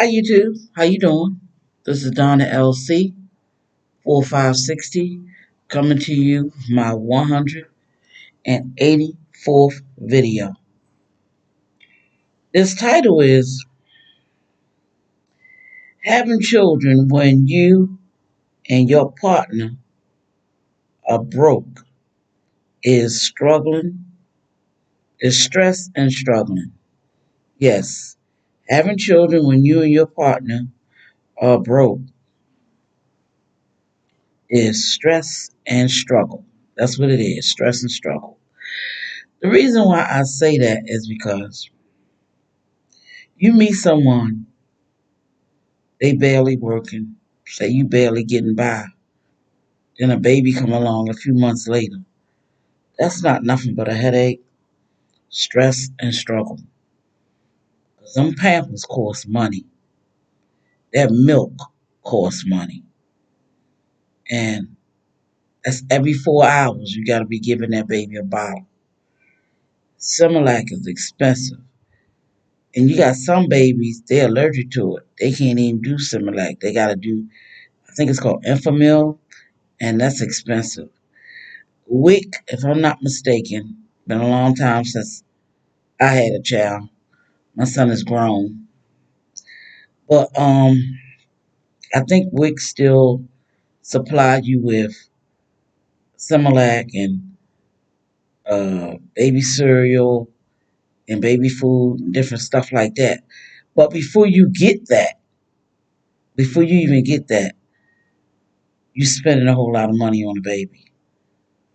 Hi YouTube, how you doing? This is Donna LC 4560 coming to you with my 184th video. This title is Having Children When You and Your Partner Are Broke is stress and struggling. Yes, having children when you and your partner are broke is stress and struggle. That's what it is, stress and struggle. The reason why I say that is because you meet someone, they barely working, say you barely getting by, then a baby come along a few months later. That's not nothing but a headache, stress, and struggle. 'Cause them pampers cost money. That milk costs money. And that's every 4 hours you gotta be giving that baby a bottle. Similac is expensive. And you got some babies, they're allergic to it. They can't even do Similac. They gotta do, I think it's called Enfamil, and that's expensive. Wick, if I'm not mistaken, been a long time since I had a child. My son is grown, but I think Wick still supply you with Similac and baby cereal and baby food and different stuff like that. But before you even get that, you spending a whole lot of money on a baby.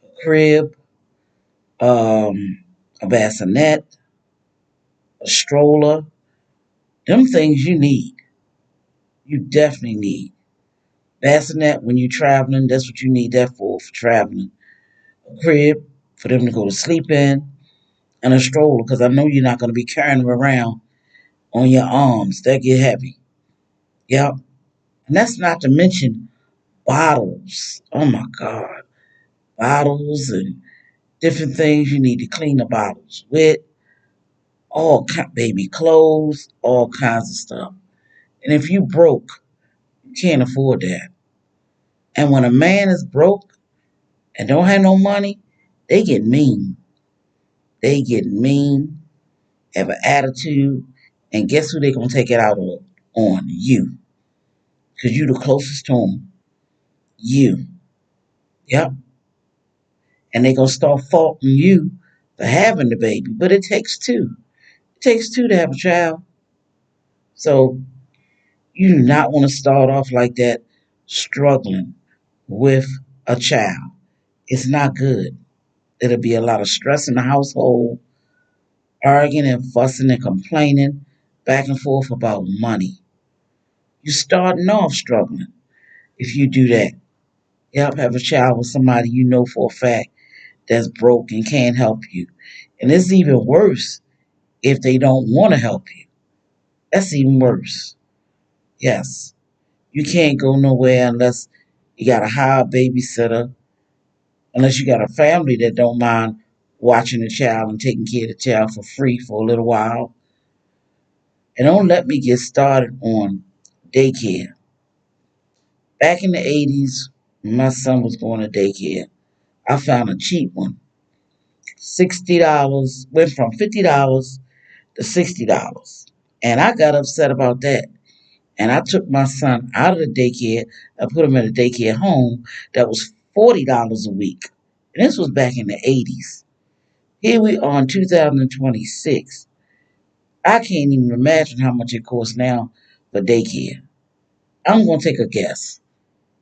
A crib, a bassinet, a stroller, them things you need. You definitely need. Bassinet when you're traveling, that's what you need that for traveling. A crib for them to go to sleep in, and a stroller, because I know you're not going to be carrying them around on your arms. They get heavy. Yep. And that's not to mention bottles. Oh my God. Bottles and different things you need to clean the bottles with. Baby clothes, all kinds of stuff. And if you broke, you can't afford that. And when a man is broke and don't have no money, they get mean. They get mean, have an attitude, and guess who they gonna take it out on? You, because you the closest to them. You, yep. And they gonna start faulting you for having the baby, but it takes two. It takes two to have a child. So you do not want to start off like that, struggling with a child. It's not good. It'll be a lot of stress in the household, arguing and fussing and complaining back and forth about money. You're starting off struggling if you do that. Yep, have a child with somebody you know for a fact that's broke and can't help you. And it's even worse if they don't want to help you. That's even worse. Yes. You can't go nowhere unless you got to hire a babysitter, unless you got a family that don't mind watching the child and taking care of the child for free for a little while. And don't let me get started on daycare. Back in the 80s, when my son was going to daycare, I found a cheap one. $60, went from $50 to $60. And I got upset about that. And I took my son out of the daycare. I put him in a daycare home that was $40 a week. And this was back in the 80s. Here we are in 2026. I can't even imagine how much it costs now for daycare. I'm going to take a guess.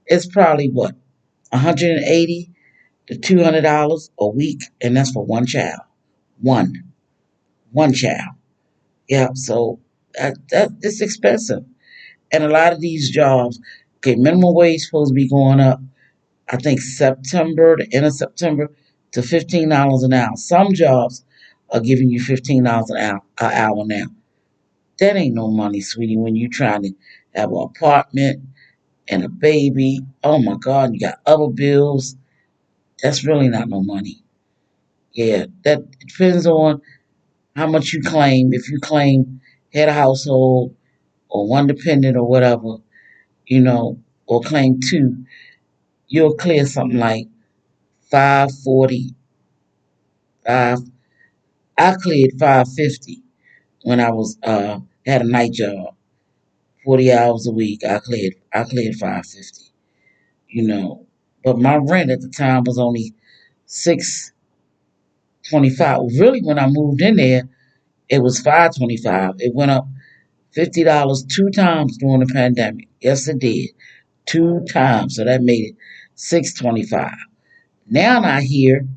It's probably what, 180 to $200 a week, and that's for one child. One, one child. Yeah, so it's expensive, and a lot of these jobs, okay, minimum wage supposed to be going up. I think September, the end of September, to $15 an hour. Some jobs are giving you $15 an hour now. That ain't no money, sweetie, when you trying to have an apartment and a baby. Oh my God, you got other bills. That's really not no money. Yeah, that depends on how much you claim. If you claim head of household or one dependent or whatever, or claim two, you'll clear something like 540, five. I cleared 550 when I was had a night job, 40 hours a week. I cleared 550. But my rent at the time was only 625. Really, when I moved in there, it was 525. It went up $50 two times during the pandemic. Yes, it did. Two times. So that made it 625. Now I hear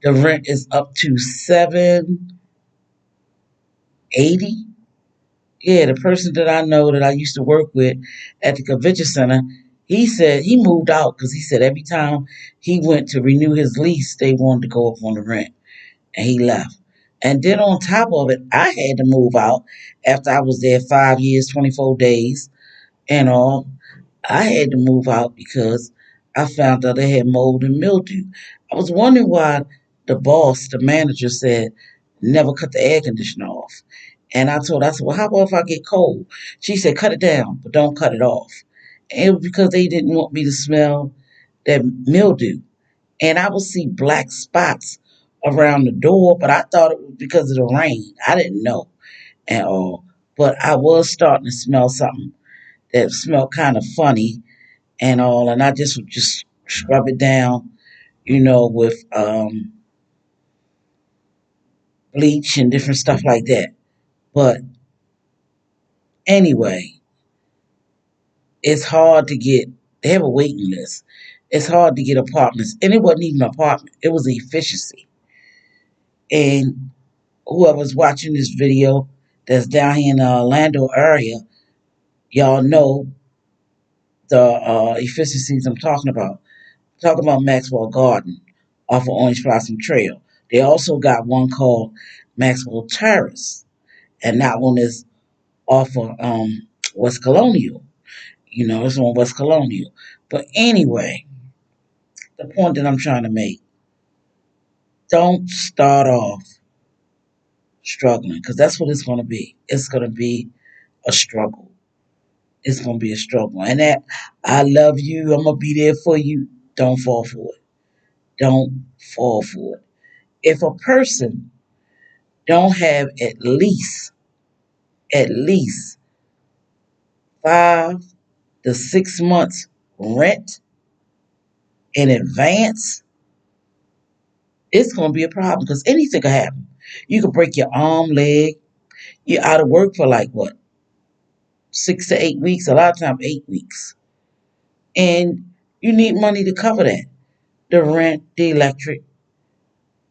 the rent is up to 780. Yeah, the person that I know that I used to work with at the convention center, he said he moved out because he said every time he went to renew his lease, they wanted to go up on the rent, and he left. And then on top of it, I had to move out after I was there 5 years, 24 days, and all. I had to move out because I found out they had mold and mildew. I was wondering why the boss, the manager, said never cut the air conditioner off. And I said, well, how about if I get cold? She said, cut it down, but don't cut it off. And it was because they didn't want me to smell that mildew. And I would see black spots around the door, but I thought it was because of the rain. I didn't know at all. But I was starting to smell something that smelled kind of funny and all, and I just would just scrub it down, with bleach and different stuff like that. But anyway, it's hard to get. They have a waiting list. It's hard to get apartments, and it wasn't even an apartment. It was efficiency. And whoever's watching this video that's down here in the Orlando area, y'all know the efficiencies I'm talking about. Talk about Maxwell Garden off of Orange Blossom Trail. They also got one called Maxwell Terrace, and that one is off of West Colonial. It's on West Colonial. But anyway, the point that I'm trying to make, don't start off struggling, because that's what it's going to be. It's going to be a struggle. It's going to be a struggle. And that, I love you, I'm going to be there for you. Don't fall for it. Don't fall for it. If a person don't have at least 5 to 6 months rent in advance, it's going to be a problem because anything could happen. You could break your arm, leg. You're out of work for like what, 6 to 8 weeks, a lot of time 8 weeks. And you need money to cover that. The rent, the electric.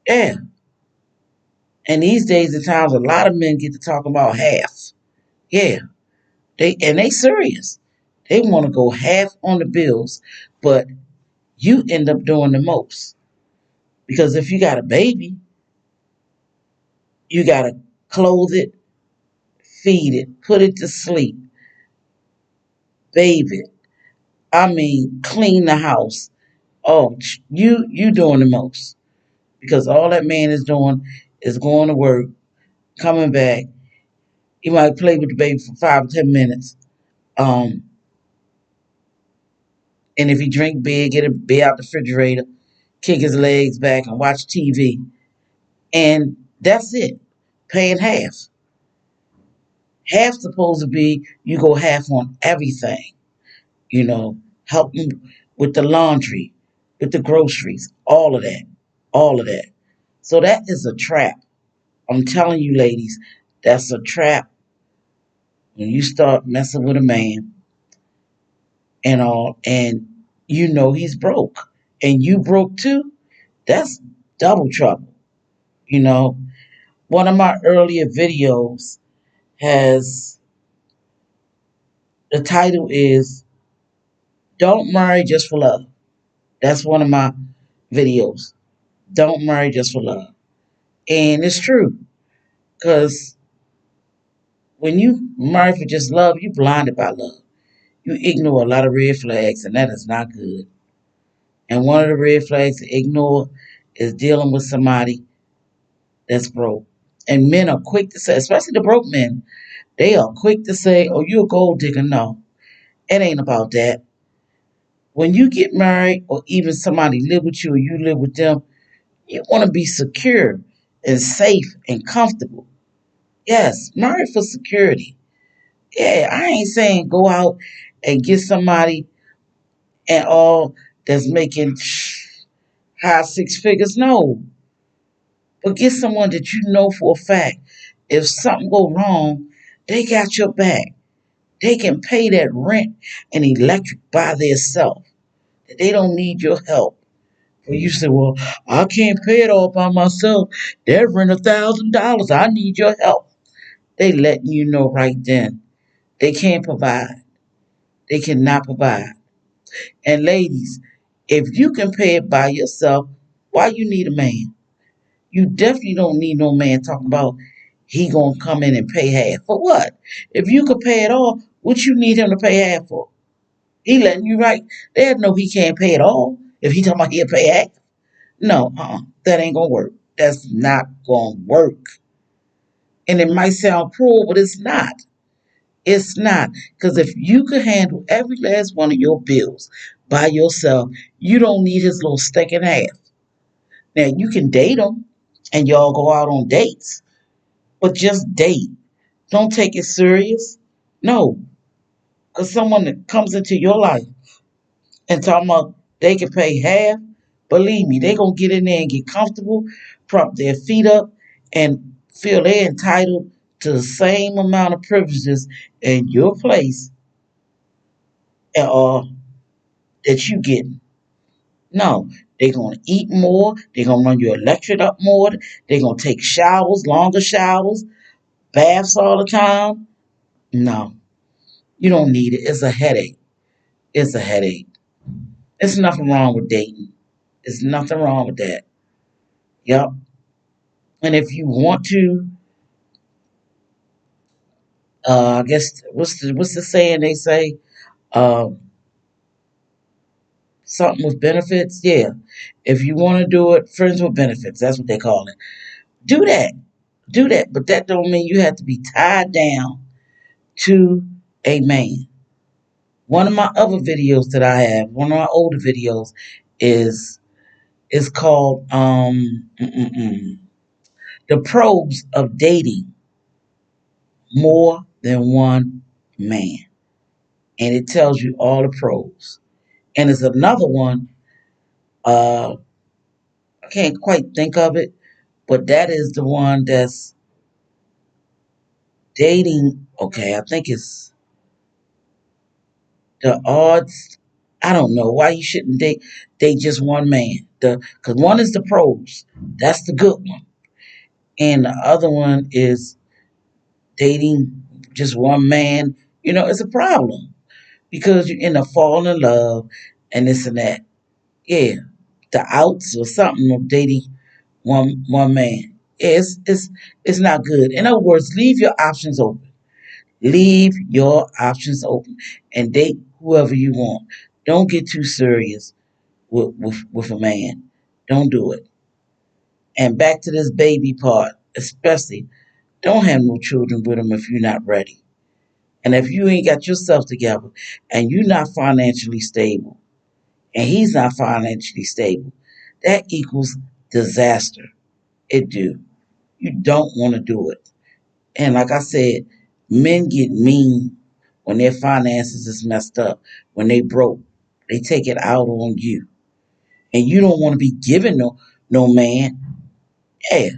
Yeah. And these days and times, a lot of men get to talk about half. Yeah. They serious. They want to go half on the bills, but you end up doing the most. Because if you got a baby, you got to clothe it, feed it, put it to sleep, bathe it. I mean, clean the house. Oh, you doing the most. Because all that man is doing is going to work, coming back. He might play with the baby for 5 or 10 minutes. Um, and if he drink beer, get a beer out the refrigerator, kick his legs back and watch TV. And that's it. Paying half. Half supposed to be you go half on everything. Helping with the laundry, with the groceries, all of that. All of that. So that is a trap. I'm telling you, ladies, that's a trap when you start messing with a man and all, and he's broke, and you broke too. That's double trouble. You know, One of my earlier videos has the title is "Don't Marry Just for Love." That's one of my videos. Don't marry just for love, and it's true because when you marry for just love, you're blinded by love. You ignore a lot of red flags, and that is not good. And one of the red flags to ignore is dealing with somebody that's broke. And men are quick to say, especially the broke men, They are quick to say, oh, you're a gold digger. No, it ain't about that. When you get married or even somebody live with you or you live with them, you want to be secure and safe and comfortable. Yes, married for security. Yeah, I ain't saying go out and get somebody and all that's making high six figures. No, but get someone that you know for a fact. If something go wrong, they got your back. They can pay that rent and electric by themselves. They don't need your help. Well, you say, well, I can't pay it all by myself. They rent $1,000. I need your help. They letting you know right then. They can't provide. They cannot provide. And ladies, if you can pay it by yourself, why you need a man? You definitely don't need no man talking about he gonna come in and pay half. For what? If you could pay it all, what you need him to pay half for? He letting you right. They know he can't pay it all. If he talking about he'll pay half. No, that ain't gonna work. That's not gonna work. And it might sound cruel, but it's not. It's not. Because if you could handle every last one of your bills by yourself, you don't need his little stick and half. Now, you can date him and y'all go out on dates, but just date. Don't take it serious. No, because someone that comes into your life and talking about they can pay half, believe me, they going to get in there and get comfortable, prop their feet up, and feel they're entitled to the same amount of privileges in your place uh, that you get. No, they're going to eat more. They're going to run your electric up more. They're going to take showers, longer showers, baths all the time. No, you don't need it. It's a headache. It's a headache. There's nothing wrong with dating. There's nothing wrong with that. Yep. And if you want to, I guess what's the saying they say? Uh, Something with benefits. Yeah. If you want to do it, friends with benefits. That's what they call it. Do that. Do that. But that don't mean you have to be tied down to a man. One of my other videos that I have, one of my older videos, is called the pros of dating more than one man, and it tells you all the pros. And there's another one. Uh, I can't quite think of it, but that is the one that's dating. Okay, I think it's the odds. I don't know why you shouldn't date just one man. Because one is the pros, that's the good one, and the other one is dating just one man. It's a problem because you end up falling in love and this and that. Yeah, the outs or something of dating one man. Yeah, it's not good. In other words, leave your options open. Leave your options open and date whoever you want. Don't get too serious with a man. Don't do it. And back to this baby part, especially, don't have no children with him if you're not ready. And if you ain't got yourself together and you're not financially stable and he's not financially stable, that equals disaster. It do. You don't want to do it. And like I said, men get mean when their finances is messed up, when they broke. They take it out on you. And you don't want to be giving no man. Yeah,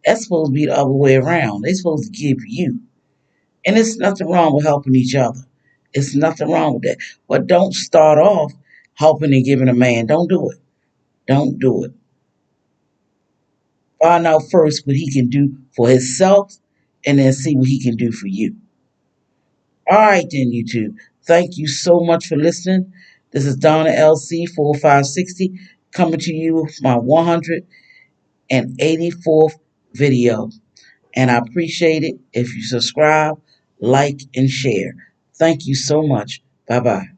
that's supposed to be the other way around. They supposed to give you. And there's nothing wrong with helping each other. It's nothing wrong with that. But don't start off helping and giving a man. Don't do it. Don't do it. Find out first what he can do for himself and then see what he can do for you. All right, then, YouTube. Thank you so much for listening. This is Donna LC 4560 coming to you with my 184th video. And I appreciate it if you subscribe, like, and share. Thank you so much. Bye bye.